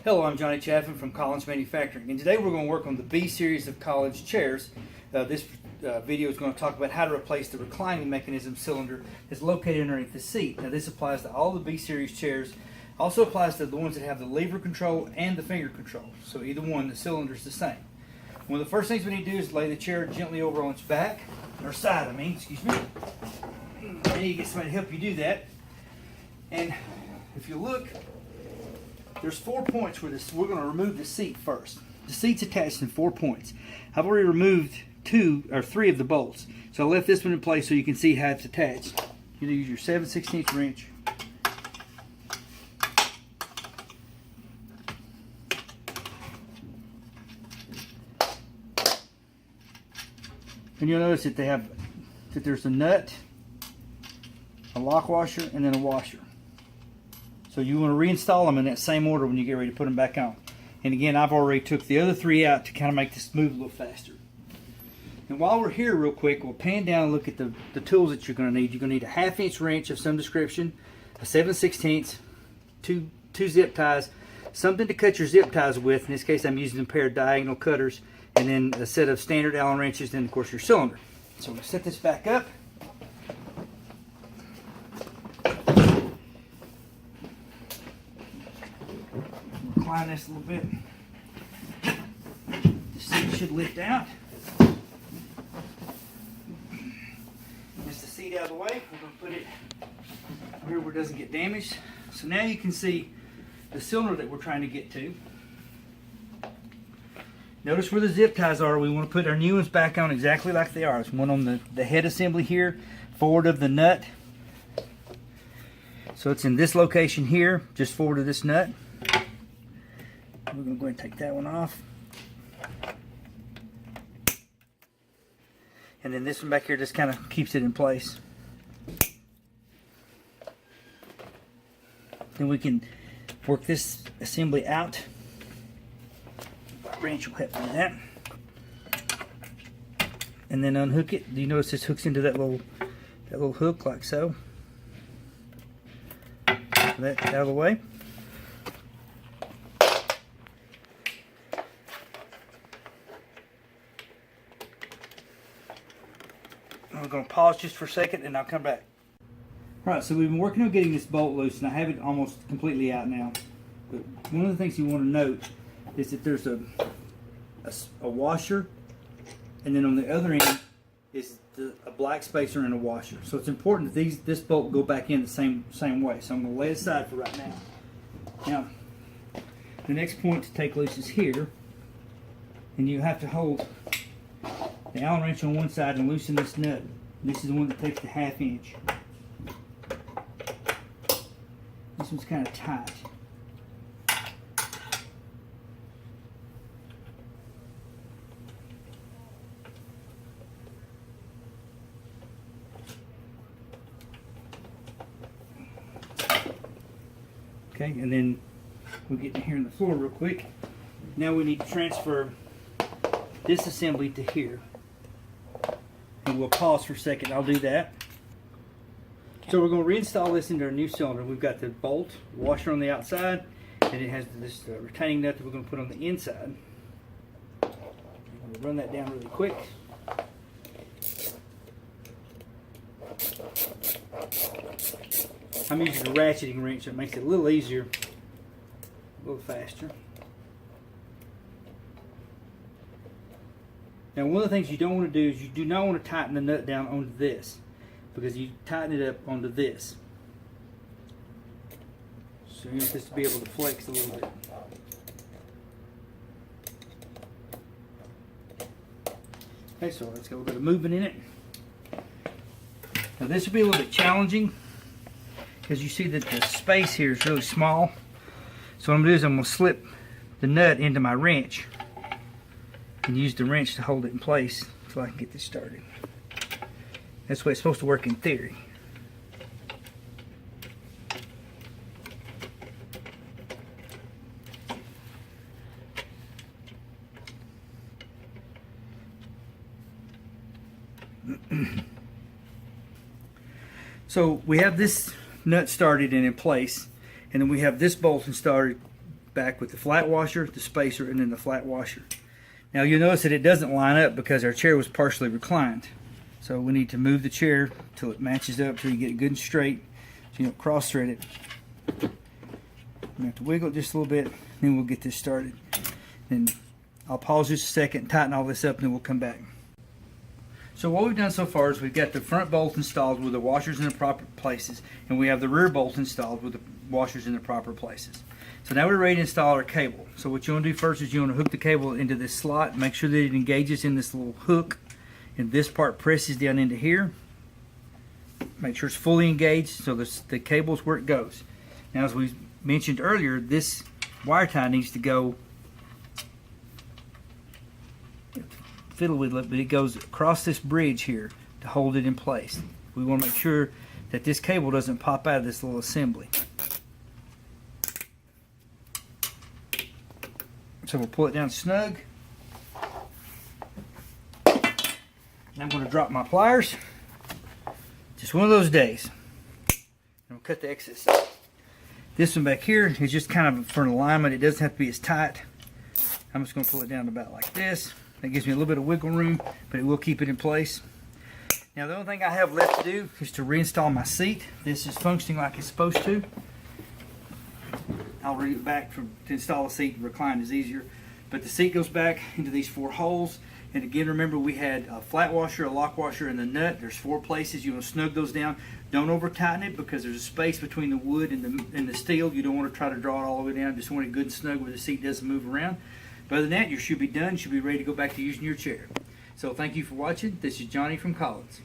Hello, I'm Johnny Chaffin from Collins Manufacturing, and today we're going to work on the B series of college chairs. This video is going to talk about how to replace the reclining mechanism cylinder that's located underneath the seat. Now this applies to all the B series chairs. Also applies to the ones that have the lever control and the finger control. So either one, the cylinder is the same. One of the first things we need to do is lay the chair gently over on its back, or side, excuse me. And you get somebody to help you do that. And if you look, there's 4 points where we're going to remove the seat first. The seat's attached in 4 points. I've already removed 2 or 3 of the bolts. So I left this one in place so you can see how it's attached. You use your 7/16 wrench. And you'll notice that there's a nut, a lock washer, and then a washer. So you want to reinstall them in that same order when you get ready to put them back on. And again, I've already took the other 3 out to kind of make this move a little faster. And while we're here real quick, we'll pan down and look at the tools that you're going to need. You're going to need a 1/2-inch wrench of some description, a 7/16, two zip ties, something to cut your zip ties with. In this case, I'm using a pair of diagonal cutters, and then a set of standard Allen wrenches, and of course your cylinder. So we'll set this back up. Recline this a little bit. The seat should lift out. Just the seat out of the way. We're going to put it here where it doesn't get damaged. So now you can see the cylinder that we're trying to get to. Notice where the zip ties are. We want to put our new ones back on exactly like they are. There's one on the head assembly here, forward of the nut. So it's in this location here, just forward of this nut. We're going to go ahead and take that one off. And then this one back here just kind of keeps it in place. Then we can work this assembly out. Wrench will help with that. And then unhook it. Do you notice this hooks into that little hook like so? That out of the way. I'm going to pause just for a second and I'll come back. Alright, so we've been working on getting this bolt loose, and I have it almost completely out now. But one of the things you want to note is that there's a washer, and then on the other end is a black spacer and a washer. So it's important that this bolt go back in the same way. So I'm going to lay it aside for right now. Now, the next point to take loose is here, and you have to hold the Allen wrench on one side and loosen this nut. This is the one that takes the 1/2 inch. This one's kind of tight. Okay, and then we'll get in here on the floor real quick. Now we need to transfer this assembly to here. And we'll pause for a second. I'll do that. So we're going to reinstall this into our new cylinder. We've got the bolt, washer on the outside, and it has this retaining nut that we're going to put on the inside. We'll run that down really quick. I'm using a ratcheting wrench, so it makes it a little easier, a little faster. Now, one of the things you don't want to do is you do not want to tighten the nut down onto this, because you tighten it up onto this. So you want this to be able to flex a little bit. Okay, so let's get a little bit of movement in it. Now this will be a little bit challenging, because you see that the space here is really small. So what I'm going to do is I'm going to slip the nut into my wrench and use the wrench to hold it in place so I can get this started. That's the way it's supposed to work in theory. So we have this nut started and in place, and then we have this bolt started back with the flat washer, the spacer, and then the flat washer. Now you'll notice that it doesn't line up because our chair was partially reclined. So we need to move the chair till it matches up, till you get it good and straight, so you don't cross thread it. You have to wiggle it just a little bit, then we'll get this started. Then I'll pause just a second, tighten all this up, and then we'll come back. So what we've done so far is we've got the front bolt installed with the washers in the proper places, and we have the rear bolt installed with the washers in the proper places. So now we're ready to install our cable. So what you want to do first is you want to hook the cable into this slot, make sure that it engages in this little hook, and this part presses down into here. Make sure it's fully engaged so the cable's where it goes. Now, as we mentioned earlier, this wire tie needs to go, fiddle with it, but it goes across this bridge here to hold it in place. We want to make sure that this cable doesn't pop out of this little assembly. So we'll pull it down snug. I'm going to drop my pliers. Just one of those days. And we'll cut the excess. This one back here is just kind of for an alignment. It doesn't have to be as tight. I'm just going to pull it down to about like this. That gives me a little bit of wiggle room, but it will keep it in place. Now the only thing I have left to do is to reinstall my seat. This is functioning like it's supposed to. I'll read it back to install a seat. Recline is easier. But the seat goes back into these 4 holes. And again, remember we had a flat washer, a lock washer, and the nut. There's 4 places. You want to snug those down. Don't over tighten it because there's a space between the wood and the steel. You don't want to try to draw it all the way down. Just want it good and snug where the seat doesn't move around. But other than that, you should be done. You should be ready to go back to using your chair. So thank you for watching. This is Johnny from Collins.